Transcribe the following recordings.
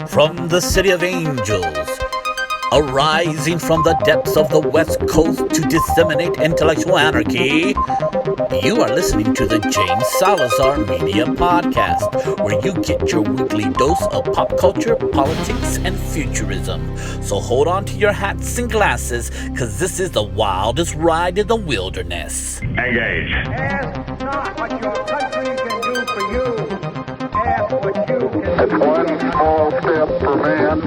From the city of angels, arising from the depths of the West Coast to disseminate intellectual anarchy, you are listening to the James Salazar Media Podcast, where you get your weekly dose of pop culture, politics, and futurism. So hold on to your hats and glasses, because this is the wildest ride in the wilderness. Engage. Ask not what your country can do for you. Ask what you can do. It's one small step for man,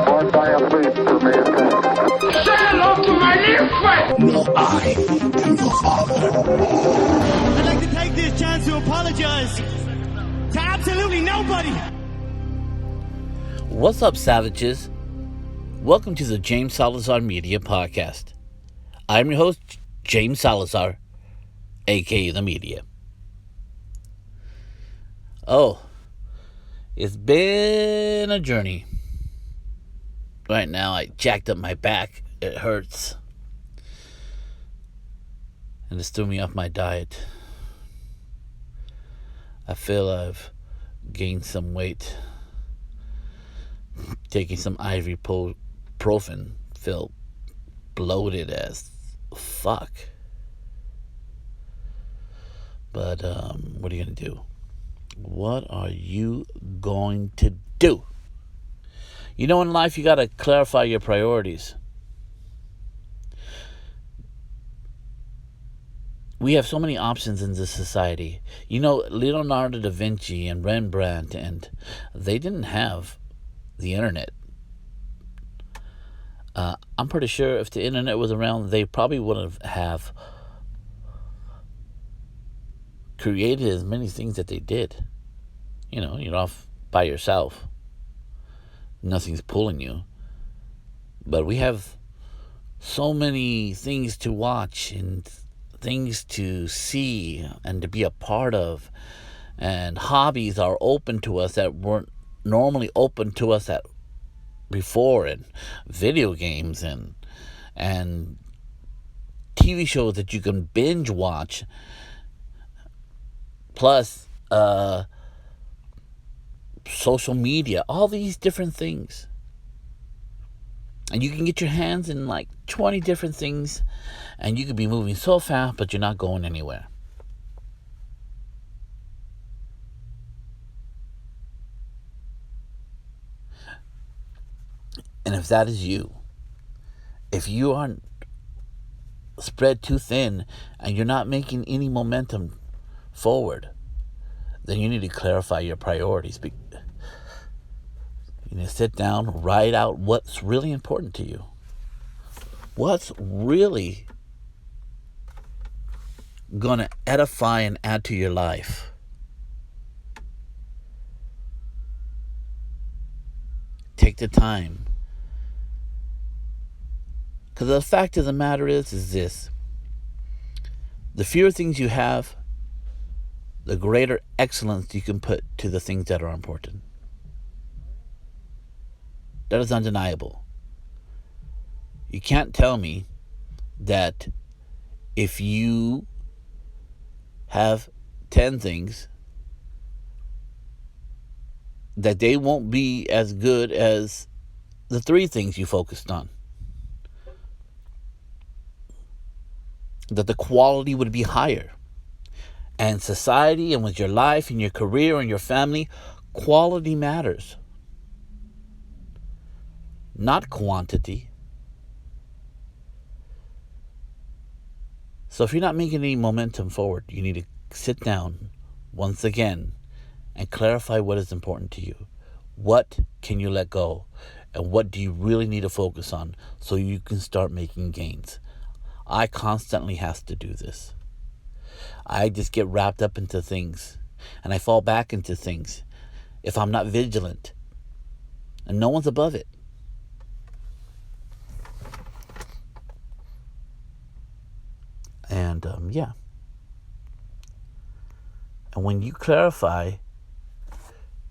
one giant leap for mankind. Say hello to my little friend. No, I am your father. I'd like to take this chance to apologize to absolutely nobody. What's up, savages? Welcome to the James Salazar Media Podcast. I'm your host, James Salazar, aka The Media. Oh, it's been a journey. Right now, I jacked up my back. It hurts. And it's threw me off my diet. I feel I've gained some weight. Taking some ibuprofen. Feel bloated as fuck. But what are you going to do? What are you going to do? You know, in life, you got to clarify your priorities. We have so many options in this society. You know, Leonardo da Vinci and Rembrandt, and they didn't have the internet. I'm pretty sure if the internet was around, they probably wouldn't have created as many things that they did. You know, you're off by yourself. Nothing's pulling you. But we have so many things to watch and things to see and to be a part of. And hobbies are open to us that weren't normally open to us before. And video games and TV shows that you can binge watch. Plus, social media, all these different things. And you can get your hands in like 20 different things, and you could be moving so fast, but you're not going anywhere. And if that is you, if you aren't spread too thin and you're not making any momentum forward, then you need to clarify your priorities. You need to sit down, write out what's really important to you. What's really going to edify and add to your life. Take the time. Because the fact of the matter is this. The fewer things you have, the greater excellence you can put to the things that are important. That is undeniable. You can't tell me that if you have 10 things, that they won't be as good as the 3 things you focused on. That the quality would be higher. And society, and with your life and your career and your family, quality matters. Not quantity. So if you're not making any momentum forward, you need to sit down once again and clarify what is important to you. What can you let go? And what do you really need to focus on so you can start making gains? I constantly have to do this. I just get wrapped up into things, and I fall back into things if I'm not vigilant, and no one's above it. And and when you clarify,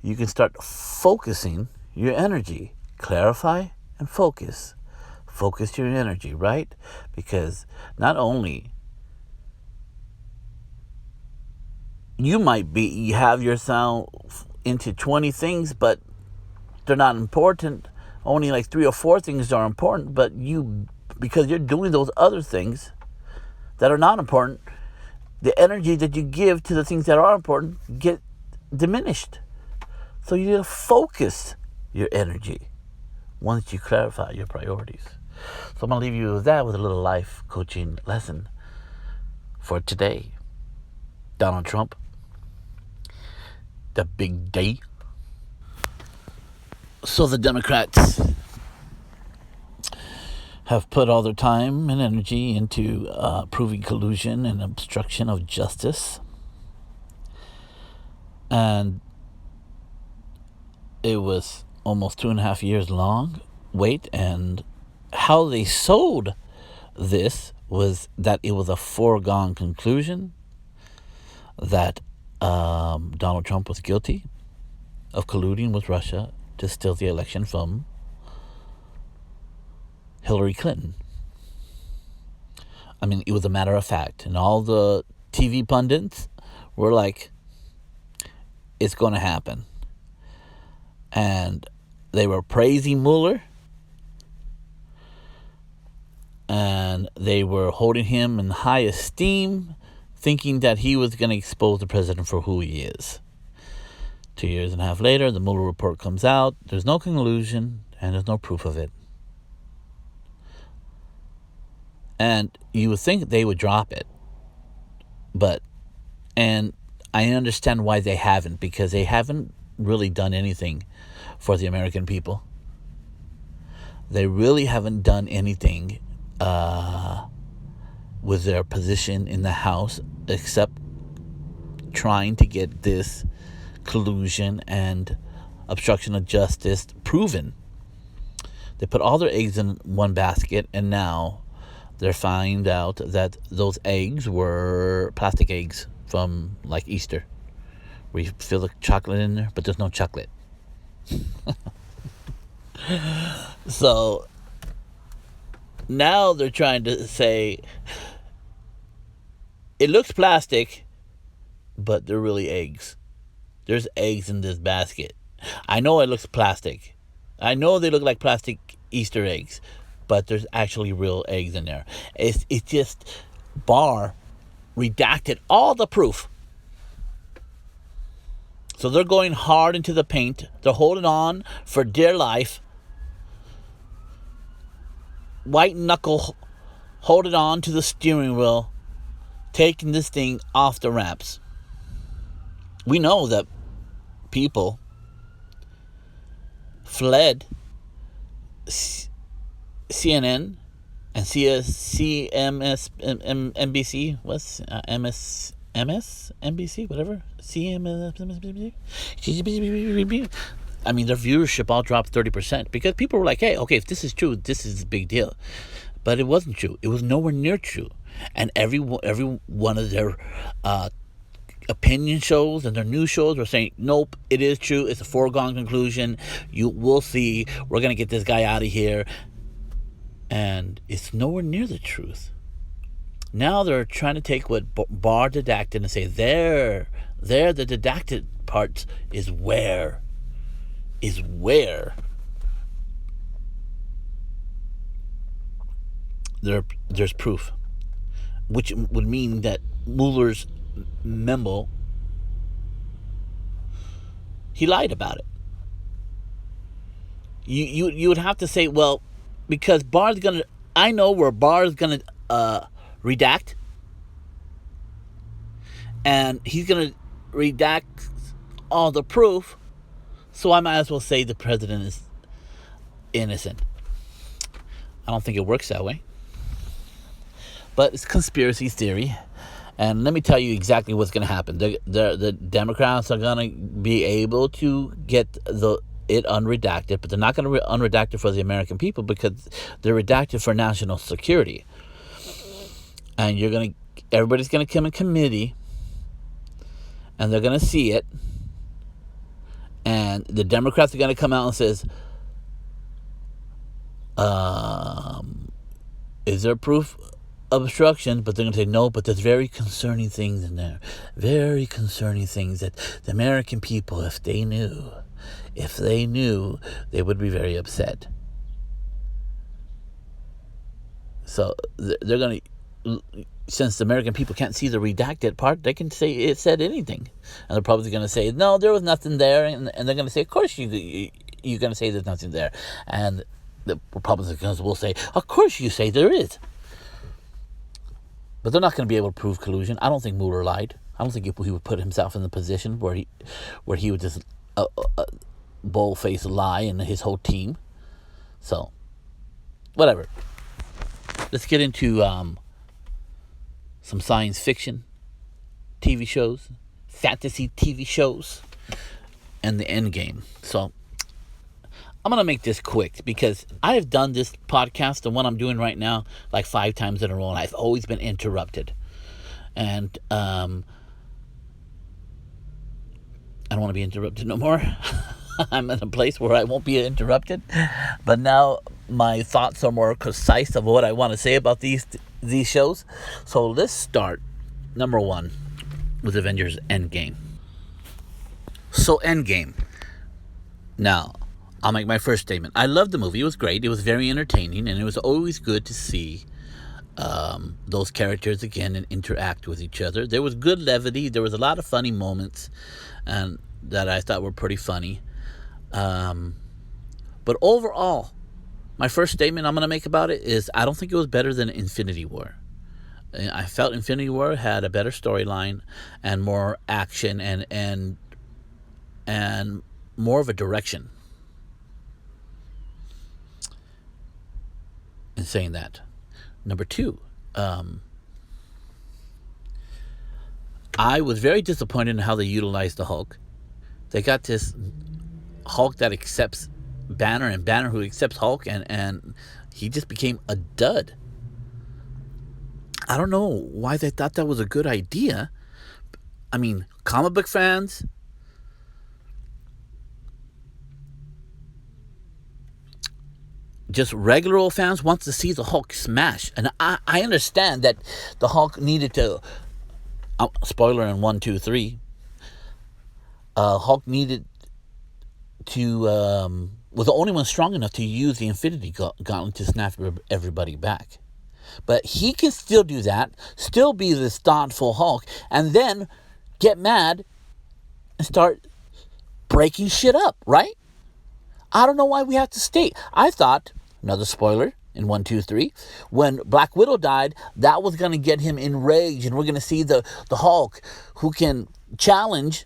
you can start focusing your energy. Clarify and focus. Focus your energy, right? Because not only you have yourself into 20 things, but they're not important. Only like 3 or 4 things are important, but because you're doing those other things that are not important, the energy that you give to the things that are important get diminished. So you need to focus your energy once you clarify your priorities. So I'm going to leave you with that, with a little life coaching lesson for today. Donald Trump, the big day. So the Democrats have put all their time and energy into proving collusion and obstruction of justice. And it was almost 2.5 years long wait, and how they sold this was that it was a foregone conclusion that Donald Trump was guilty of colluding with Russia to steal the election from Hillary Clinton. I mean, it was a matter of fact. And all the TV pundits were like, it's going to happen. And they were praising Mueller. And they were holding him in high esteem, thinking that he was going to expose the president for who he is. 2.5 years later, the Mueller report comes out. There's no collusion, and there's no proof of it. And you would think they would drop it. And I understand why they haven't, because they haven't really done anything for the American people. They really haven't done anything with their position in the House, except trying to get this collusion and obstruction of justice proven. They put all their eggs in one basket, and now they find out that those eggs were plastic eggs from like Easter, where you fill the chocolate in there, but there's no chocolate. So now they're trying to say it looks plastic, but they're really eggs. There's eggs in this basket. I know it looks plastic. I know they look like plastic Easter eggs, but there's actually real eggs in there. It's just Barr redacted all the proof. So they're going hard into the paint. They're holding on for dear life. White knuckle holding on to the steering wheel, taking this thing off the ramps. We know that people fled CNN and CMS, NBC, what's MSNBC, whatever, CMS. I mean, their viewership all dropped 30% because people were like, hey, okay, if this is true, this is a big deal. But it wasn't true. It was nowhere near true. And every one of their opinion shows and their news shows were saying, nope, it is true. It's a foregone conclusion. We'll see. We're going to get this guy out of here. And it's nowhere near the truth. Now they're trying to take what Barr redacted and say, there, the redacted parts is where there's proof, which would mean that Mueller's memo, he lied about it. You would have to say, well, because I know where Barr's gonna redact, and he's gonna redact all the proof, so I might as well say the president is innocent. I don't think it works that way. But it's conspiracy theory. And let me tell you exactly what's going to happen. The Democrats are going to be able to get it unredacted, but they're not going to unredact it for the American people because they're redacted for national security. And everybody's going to come in committee, and they're going to see it. And the Democrats are going to come out and says, is there proof of obstruction? But they're going to say, no, but there's very concerning things in there. Very concerning things that the American people, if they knew, If they knew, they would be very upset. So they're going to, since the American people can't see the redacted part, they can say it said anything. And they're probably going to say, no, there was nothing there. And they're going to say, of course you're going to say there's nothing there. And the Republicans will say, of course you say there is. But they're not going to be able to prove collusion. I don't think Mueller lied. I don't think he would put himself in the position where he would just bold-faced lie, and his whole team. So, whatever. Let's get into some science fiction TV shows, fantasy TV shows, and the Endgame. So, I'm going to make this quick because I have done this podcast, the one I'm doing right now, like 5 times in a row, and I've always been interrupted. And I don't want to be interrupted no more. I'm in a place where I won't be interrupted. But now my thoughts are more concise of what I want to say about these shows. So let's start, number 1, with Avengers Endgame. So Endgame. Now, I'll make my first statement. I loved the movie. It was great. It was very entertaining, and it was always good to see those characters again and interact with each other. There was good levity. There was a lot of funny moments and that I thought were pretty funny. But overall, my first statement I'm going to make about it is I don't think it was better than Infinity War. I felt Infinity War had a better storyline and more action and more of a direction. In saying that, number 2, I was very disappointed in how they utilized the Hulk. They got this Hulk that accepts Banner and Banner who accepts Hulk, and he just became a dud. I don't know why they thought that was a good idea. I mean, comic book fans, just regular old fans want to see the Hulk smash. And I understand that the Hulk needed to, spoiler in 1, 2, 3, Hulk needed to, was the only one strong enough to use the Infinity Gauntlet to snap everybody back. But he can still do that, still be this thoughtful Hulk, and then get mad and start breaking shit up, right? I don't know why we have to state. I thought, another spoiler in 1, 2, 3, when Black Widow died, that was going to get him enraged, and we're going to see the Hulk who can challenge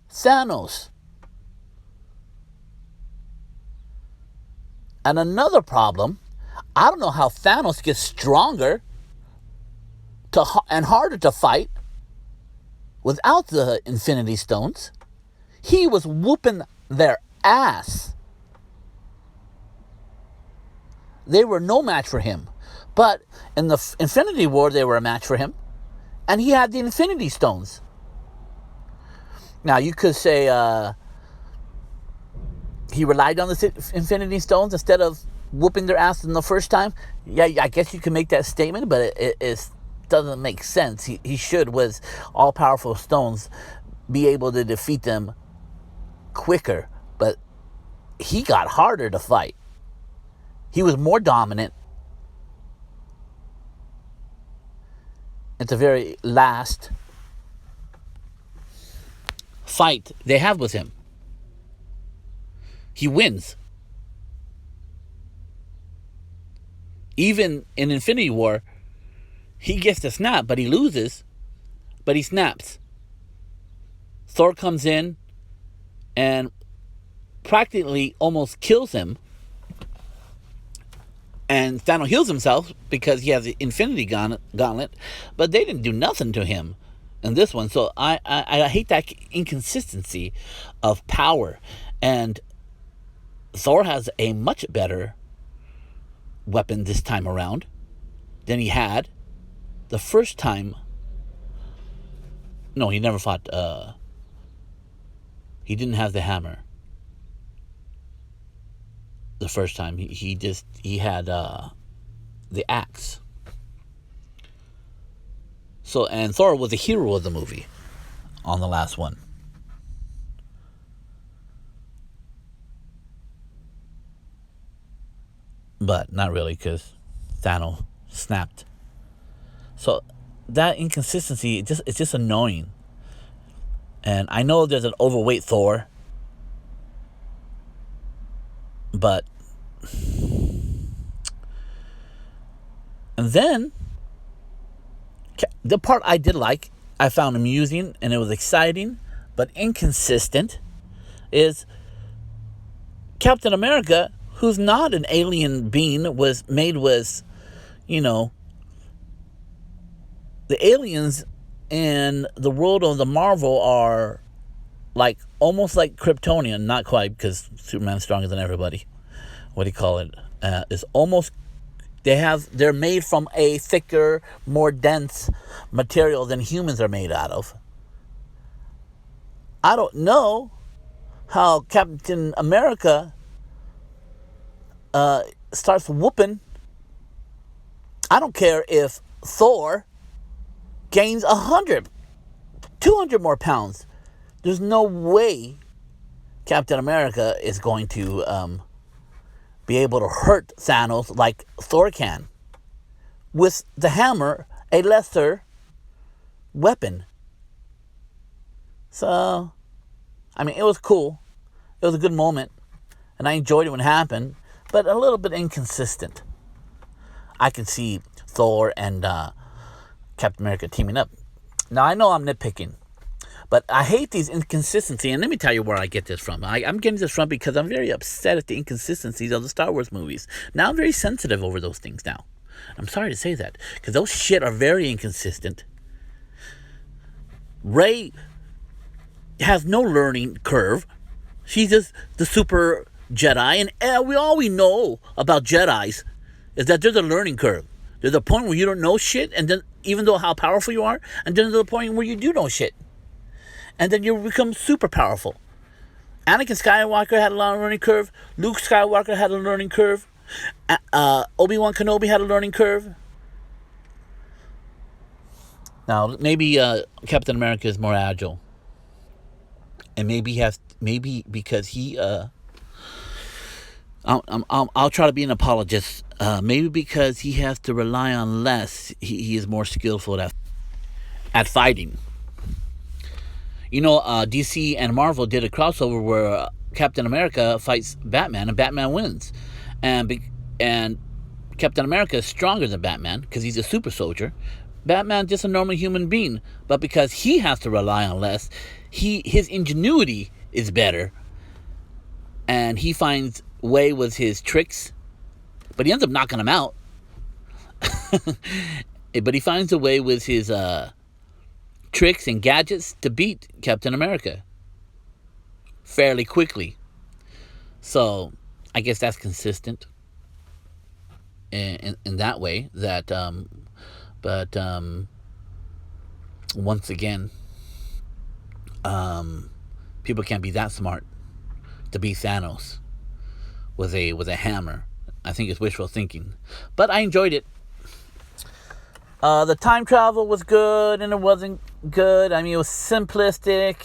Thanos. And another problem, I don't know how Thanos gets stronger and harder to fight without the Infinity Stones. He was whooping their ass. They were no match for him. But in the Infinity War, they were a match for him. And he had the Infinity Stones. Now, you could say he relied on the Infinity Stones instead of whooping their ass in the first time. Yeah, I guess you can make that statement, but it doesn't make sense. He should, with all-powerful stones, be able to defeat them quicker. But he got harder to fight. He was more dominant at the very last fight they have with him. He wins. Even in Infinity War, he gets to snap, but he loses, but he snaps. Thor comes in and practically almost kills him. And Thanos heals himself because he has the Infinity Gauntlet, but they didn't do nothing to him in this one. So I hate that inconsistency of power. And Thor has a much better weapon this time around than he had the first time. No, he never fought. He didn't have the hammer the first time. He had the axe. So, and Thor was the hero of the movie on the last one. but not really because Thanos snapped. So that inconsistency, it's just annoying. And I know there's an overweight Thor, but and then the part I did like, I found amusing and it was exciting, but inconsistent, is Captain America, who's not an alien being, was made with, you know, the aliens in the world of the Marvel are like almost like Kryptonian, not quite because Superman's stronger than everybody. What do you call it? Is almost they're made from a thicker, more dense material than humans are made out of. I don't know how Captain America starts whooping. I don't care if Thor gains 100, 200 more pounds. There's no way Captain America is going to be able to hurt Thanos like Thor can. With the hammer, a lesser weapon. So, I mean, it was cool. It was a good moment. And I enjoyed it when it happened. But a little bit inconsistent. I can see Thor and Captain America teaming up. Now, I know I'm nitpicking, but I hate these inconsistencies. And let me tell you where I get this from. I'm getting this from because I'm very upset at the inconsistencies of the Star Wars movies. Now, I'm very sensitive over those things now. I'm sorry to say that, because those shit are very inconsistent. Rey has no learning curve. She's just the super Jedi, and we know about Jedis is that there's a learning curve. There's a point where you don't know shit, and then even though how powerful you are, and then there's a point where you do know shit, and then you become super powerful. Anakin Skywalker had a learning curve. Luke Skywalker had a learning curve. Obi-Wan Kenobi had a learning curve. Now maybe Captain America is more agile, and maybe because he I'll try to be an apologist. Maybe because he has to rely on less, he is more skillful at fighting. You know, DC and Marvel did a crossover where Captain America fights Batman and Batman wins, and Captain America is stronger than Batman because he's a super soldier. Batman's just a normal human being, but because he has to rely on less, his ingenuity is better, and he finds way with his tricks, but he ends up knocking him out. But he finds a way with his tricks and gadgets to beat Captain America fairly quickly. So I guess that's consistent in that way. That, but once again, people can't be that smart to beat Thanos with a hammer. I think it's wishful thinking, but I enjoyed it. The time travel was good and it wasn't good. I mean, it was simplistic.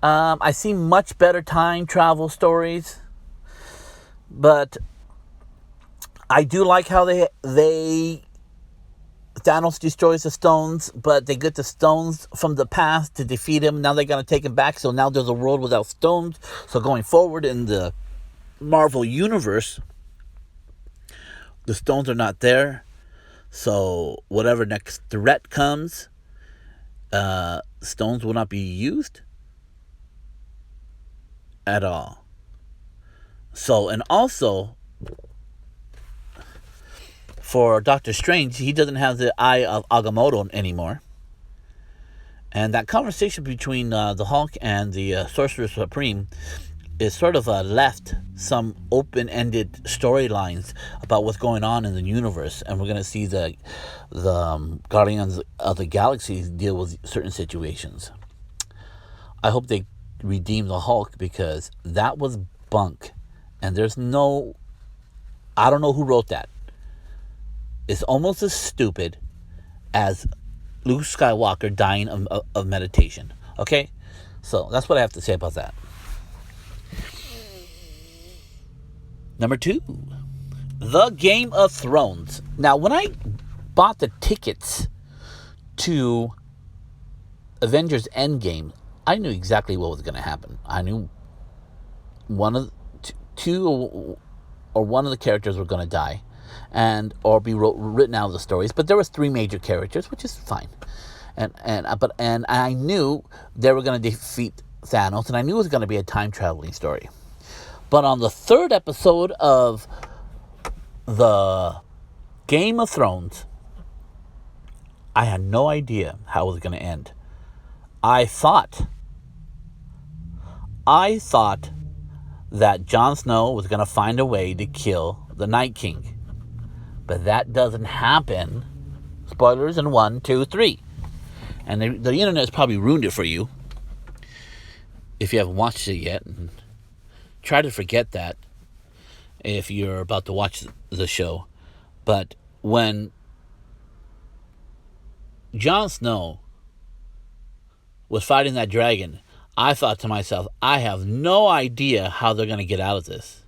I see much better time travel stories, but I do like how they Thanos destroys the stones, but they get the stones from the past to defeat him. Now they're gonna take him back, so now there's a world without stones. So going forward in the Marvel universe, the stones are not there. So whatever next threat comes, stones will not be used at all. So, and also for Doctor Strange, he doesn't have the Eye of Agamotto anymore. And that conversation between the Hulk and the Sorcerer Supreme is sort of left some open-ended storylines about what's going on in the universe, and we're going to see the Guardians of the Galaxy deal with certain situations. I hope they redeem the Hulk, because that was bunk, and I don't know who wrote that. It's almost as stupid as Luke Skywalker dying of meditation. Okay, so that's what I have to say about that. Number 2, The Game of Thrones. Now, when I bought the tickets to Avengers Endgame, I knew exactly what was going to happen. I knew two or one of the characters were going to die, or be written out of the stories. But there was three major characters, which is fine. And I knew they were going to defeat Thanos, and I knew it was going to be a time traveling story. But on the third episode of the Game of Thrones, I had no idea how it was going to end. I thought that Jon Snow was going to find a way to kill the Night King. But that doesn't happen. Spoilers in 1, 2, 3. And the internet has probably ruined it for you if you haven't watched it yet. Try to forget that if you're about to watch the show. But when Jon Snow was fighting that dragon, I thought to myself, I have no idea how they're going to get out of this.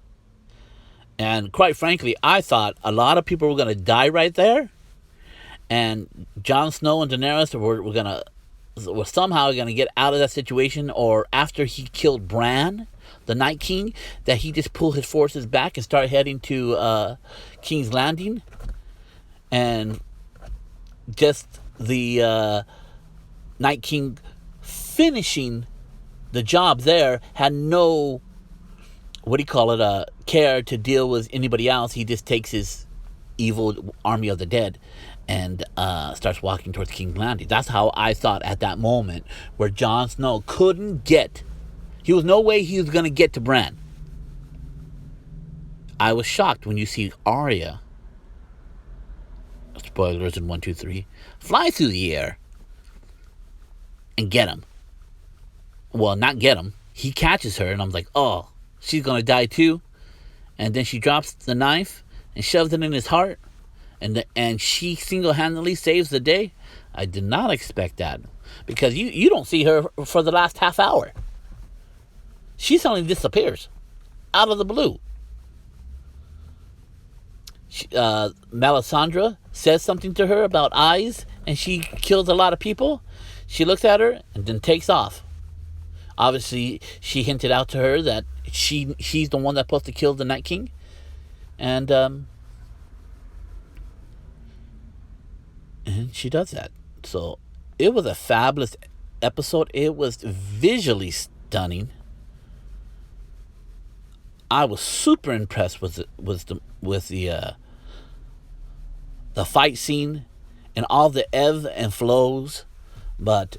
And quite frankly, I thought a lot of people were going to die right there. And Jon Snow and Daenerys were somehow going to get out of that situation. Or after he killed Bran, the Night King, that he just pulled his forces back and started heading to King's Landing. And just the Night King finishing the job there, had no, care to deal with anybody else. He just takes his evil army of the dead and starts walking towards King's Landing. That's how I thought at that moment, where Jon Snow he was no way he was going to get to Bran. I was shocked when you see Arya, spoilers in 1, 2, 3, fly through the air and get him. Well, not get him. He catches her, and I'm like, oh, she's going to die too. And then she drops the knife and shoves it in his heart, and she single-handedly saves the day. I did not expect that, because you don't see her for the last half hour. She suddenly disappears out of the blue. Melisandre says something to her about eyes, and she kills a lot of people. She looks at her and then takes off. Obviously, she hinted out to her that she's the one that's supposed to kill the Night King. And she does that. So it was a fabulous episode. It was visually stunning. I was super impressed with the fight scene and all the ebbs and flows. But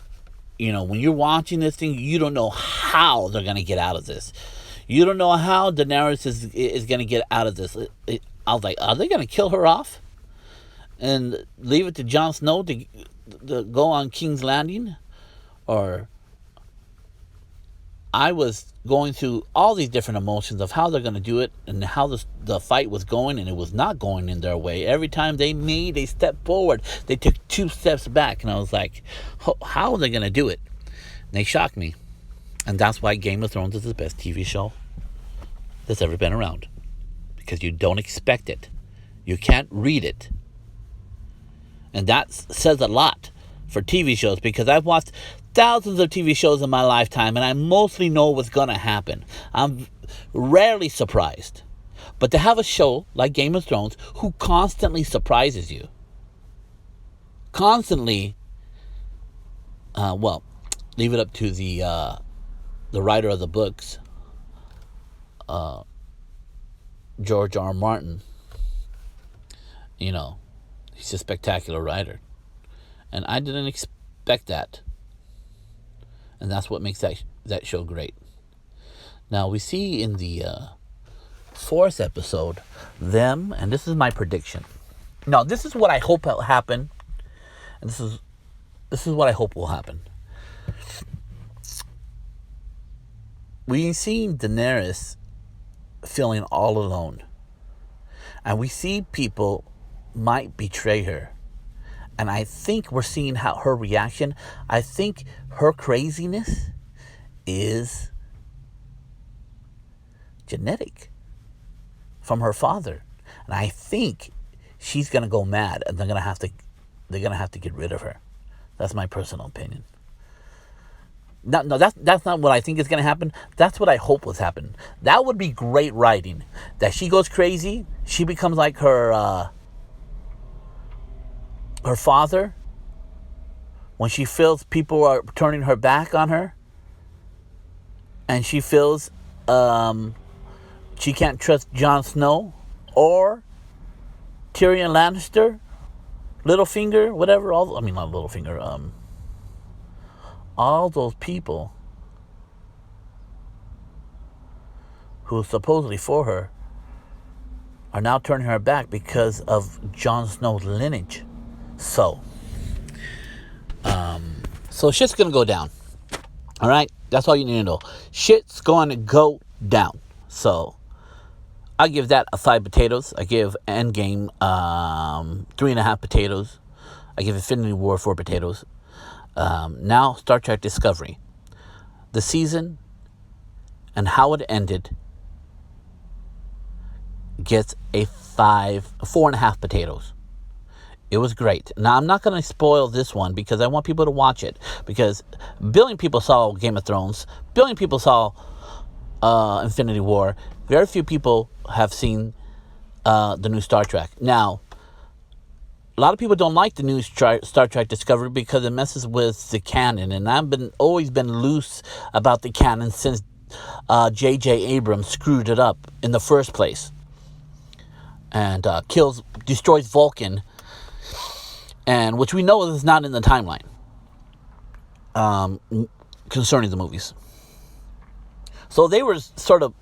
when you're watching this thing, you don't know how they're going to get out of this. You don't know how Daenerys is going to get out of this. I was like, are they going to kill her off and leave it to Jon Snow to go on King's Landing? Or I was going through all these different emotions of how they're going to do it and how the fight was going, and it was not going in their way. Every time they made a step forward, they took 2 steps back, and I was like, how are they going to do it? And they shocked me. And that's why Game of Thrones is the best TV show that's ever been around, because you don't expect it. You can't read it. And that says a lot for TV shows, because I've watched thousands of TV shows in my lifetime, and I mostly know what's going to happen. I'm rarely surprised. But to have a show like Game of Thrones, who constantly surprises you, constantly, leave it up to the writer of the books, George R. Martin. He's a spectacular writer. And I didn't expect that. And that's what makes that show great. Now, we see in the 4th episode, and this is my prediction. Now, this is what I hope will happen. And this is what I hope will happen. We see Daenerys feeling all alone. And we see people might betray her. And I think we're seeing how her reaction, I think her craziness is genetic from her father. And I think she's gonna go mad, and they're gonna have to get rid of her. That's my personal opinion. No, that's not what I think is gonna happen. That's what I hope was happen. That would be great writing. That she goes crazy. She becomes like her father. When she feels people are turning her back on her, and she feels she can't trust Jon Snow or Tyrion Lannister, Littlefinger, whatever. Not Littlefinger. All those people who are supposedly for her are now turning her back because of Jon Snow's lineage. So shit's gonna go down. All right, that's all you need to know. Shit's going to go down. So I give that a 5 potatoes. I give Endgame 3.5 potatoes. I give Infinity War 4 potatoes. Now Star Trek Discovery, the season and how it ended, gets a 4.5 potatoes. It was great. Now, I'm not going to spoil this one because I want people to watch it. Because a billion people saw Game of Thrones. A billion people saw Infinity War. Very few people have seen the new Star Trek. Now, a lot of people don't like the new Star Trek Discovery because it messes with the canon. And I've always been loose about the canon since J.J. Abrams screwed it up in the first place. And destroys Vulcan. And which we know is not in the timeline concerning the movies. So they were sort of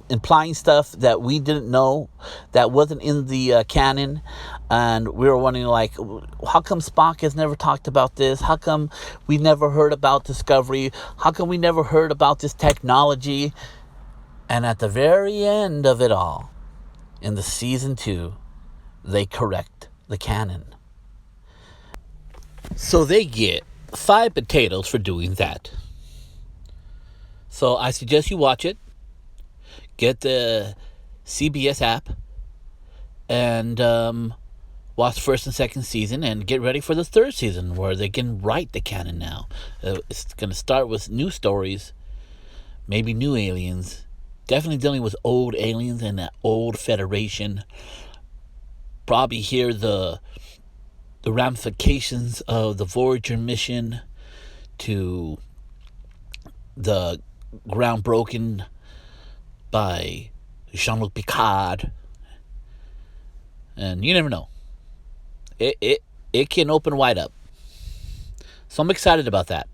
implying stuff that we didn't know, that wasn't in the canon. And we were wondering, like, how come Spock has never talked about this? How come we never heard about Discovery? How come we never heard about this technology? And at the very end of it all, in the season 2, they correct the canon. So they get 5 potatoes for doing that. So I suggest you watch it. Get the CBS app and watch first and second season and get ready for the third season where they can write the canon now. It's going to start with new stories, maybe new aliens, definitely dealing with old aliens and that old Federation. Probably hear the ramifications of the Voyager mission to the ground broken by Jean-Luc Picard. And you never know. It can open wide up. So I'm excited about that.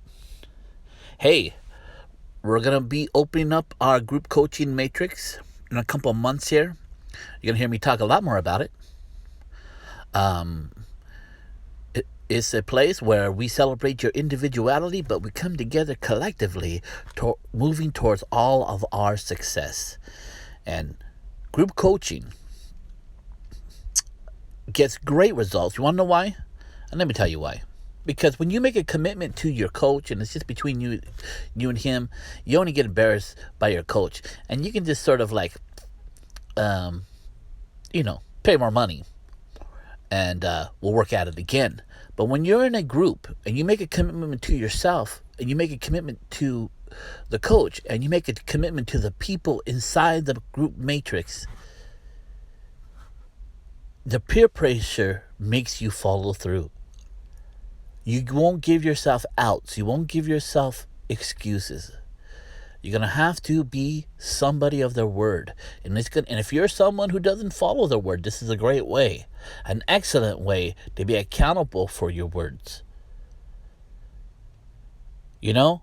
Hey, we're going to be opening up our group coaching matrix in a couple of months here. You're going to hear me talk a lot more about it. It's a place where we celebrate your individuality, but we come together collectively, moving towards all of our success. And group coaching gets great results. You want to know why? And let me tell you why. Because when you make a commitment to your coach, and it's just between you and him, you only get embarrassed by your coach. And you can just sort of like, pay more money. And we'll work at it again. But when you're in a group and you make a commitment to yourself and you make a commitment to the coach and you make a commitment to the people inside the group matrix, the peer pressure makes you follow through. You won't give yourself outs. You won't give yourself excuses. You're going to have to be somebody of their word. And if you're someone who doesn't follow their word, this is a great way, an excellent way to be accountable for your words. You're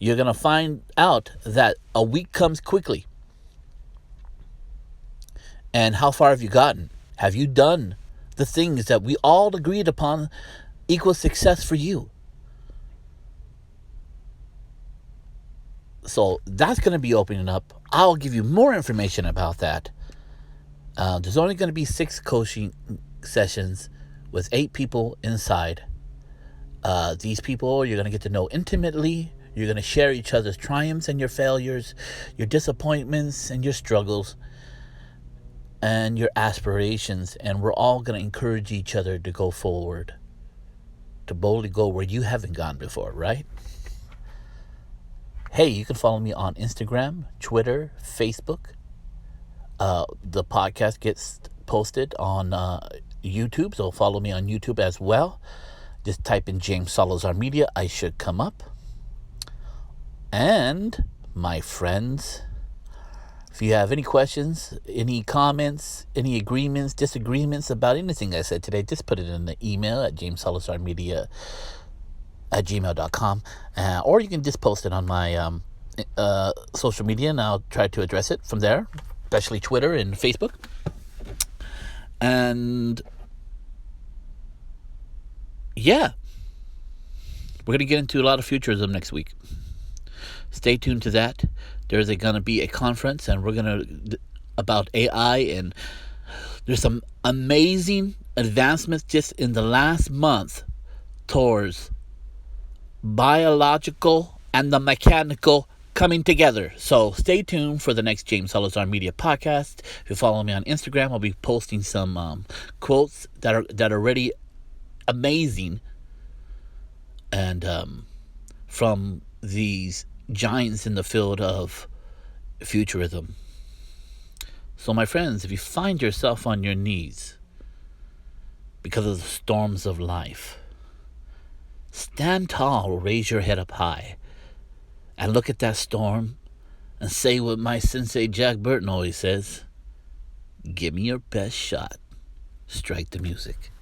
going to find out that a week comes quickly. And how far have you gotten? Have you done the things that we all agreed upon equal success for you? So that's going to be opening up. I'll give you more information about that. There's only going to be 6 coaching sessions with 8 people inside. These people you're going to get to know intimately. You're going to share each other's triumphs and your failures, your disappointments and your struggles. and your aspirations, and we're all going to encourage each other to go forward, to boldly go where you haven't gone before, right? Hey, you can follow me on Instagram, Twitter, Facebook. The podcast gets posted on YouTube, so follow me on YouTube as well. Just type in James Salazar Media. I should come up. And my friends, if you have any questions, any comments, any agreements, disagreements about anything I said today, just put it in the email at jamessalazarmedia@gmail.com. Or you can just post it on my social media, and I'll try to address it from there, especially Twitter and Facebook. And yeah, we're going to get into a lot of futurism next week. Stay tuned to that. There's going to be a conference, and we're going to about AI, and there's some amazing advancements just in the last month towards biological and the mechanical coming together. So stay tuned for the next James Salazar Media podcast. If you follow me on Instagram, I'll be posting some quotes that are already amazing, and from these giants in the field of futurism. So my friends, if you find yourself on your knees because of the storms of life, stand tall, raise your head up high, and look at that storm and say what my sensei Jack Burton always says: give me your best shot. Strike the music.